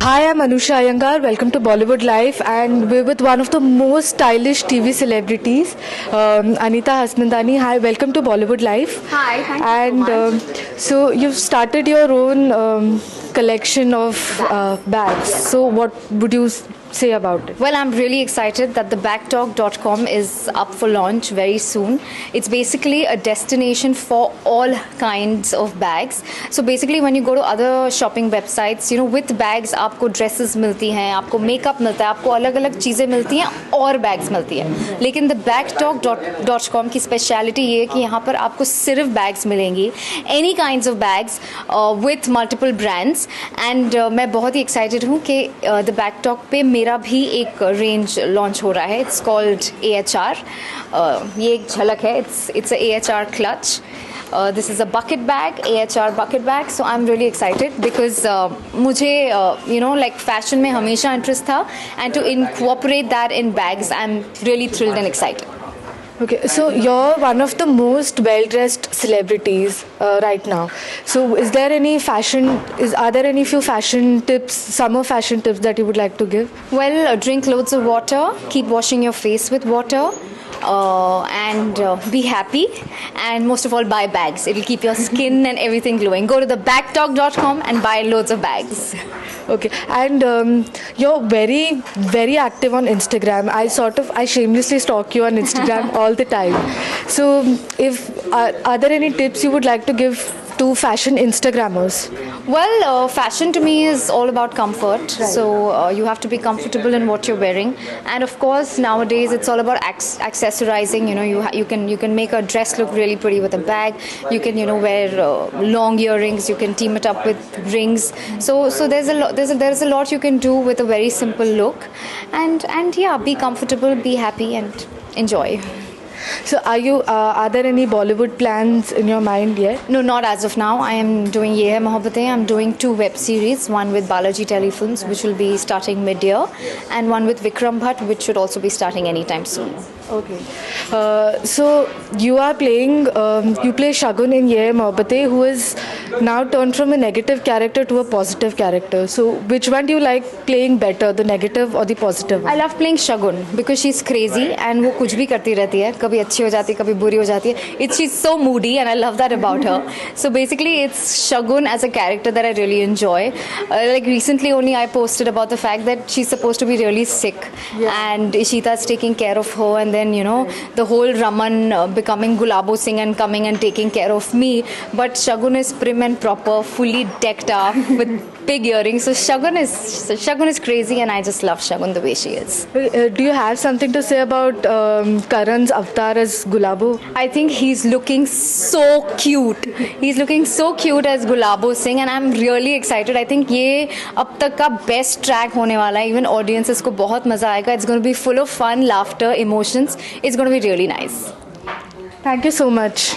Hi, I'm Anusha Iyengar. Welcome to Bollywood Life, and we're with one of the most stylish TV celebrities, Anita Hasnandani. Hi, welcome to Bollywood Life. Hi, thank you and so much. So you've started your own collection of bags. So what would you say about it? Well, I'm really excited that the bagtalk.com is up for launch very soon. It's basically a destination for all kinds of bags. So basically when you go to other shopping websites, with bags आपको dresses मिलती हैं, आपको makeup मिलता है, आपको अलग-अलग चीज़ें मिलती हैं और bags मिलती हैं. लेकिन the bagtalk.com की speciality ये है कि यहाँ पर आपको सिर्फ bags मिलेंगी, any kinds of bags with multiple brands. And मैं बहुत ही excited हूँ कि the bagtalk पे मेरा भी एक रेंज लॉन्च हो रहा है. It's called AHR. ये एक झलक है. It's a AHR clutch. This is a bucket bag, AHR bucket bag. So I'm really excited because मुझे like fashion में हमेशा interest था, and to incorporate that in bags, I'm really thrilled and excited. Okay, so you're one of the most well-dressed celebrities right now. So are there any few fashion tips, summer fashion tips that you would like to give? Well, drink loads of water, keep washing your face with water, and be happy, and most of all buy bags. It'll keep your skin and everything glowing. Go to the bagtalk.com and buy loads of bags. Okay, and you're very, very active on Instagram. I shamelessly stalk you on Instagram all the time. So are there any tips you would like to give to fashion Instagrammers? Well, fashion to me is all about comfort. Right. So you have to be comfortable in what you're wearing, and of course nowadays it's all about accessorizing. You can make a dress look really pretty with a bag. You can wear long earrings. You can team it up with rings. So there's a lot you can do with a very simple look, and yeah, be comfortable, be happy, and enjoy. So are there any Bollywood plans in your mind yet? No, not as of now. I am doing Ye Hai Mohabbatein. I'm doing 2 web series, one with Balaji Telefilms, which will be starting mid-year, and one with Vikram Bhatt, which should also be starting anytime soon. Okay. So you are playing, you play Shagun in Ye Hai Mohabbatein, who is now turned from a negative character to a positive character. So which one do you like playing better, the negative or the positive one? I love playing Shagun because she's crazy and वो कुछ भी करती रहती है. कभी अच्छी हो जाती है, कभी बुरी हो जाती है. She's so moody and I love that about her. So basically it's Shagun as a character that I really enjoy. Like recently only I posted about the fact that she's supposed to be really sick, and Ishita's taking care of her, and then the whole Raman becoming Gulabo Singh and coming and taking care of me. But Shagun is prim and proper, fully decked up with big earrings. So Shagun is crazy, and I just love Shagun the way she is. Do you have something to say about Karan's avatar as Gulabo? I think he's looking so cute. He's looking so cute as Gulabo Singh, and I'm really excited. I think ये अब तक का best track होने वाला है. Even audiences को बहुत मजा आएगा. It's going to be full of fun, laughter, emotions. It's going to be really nice. Thank you so much.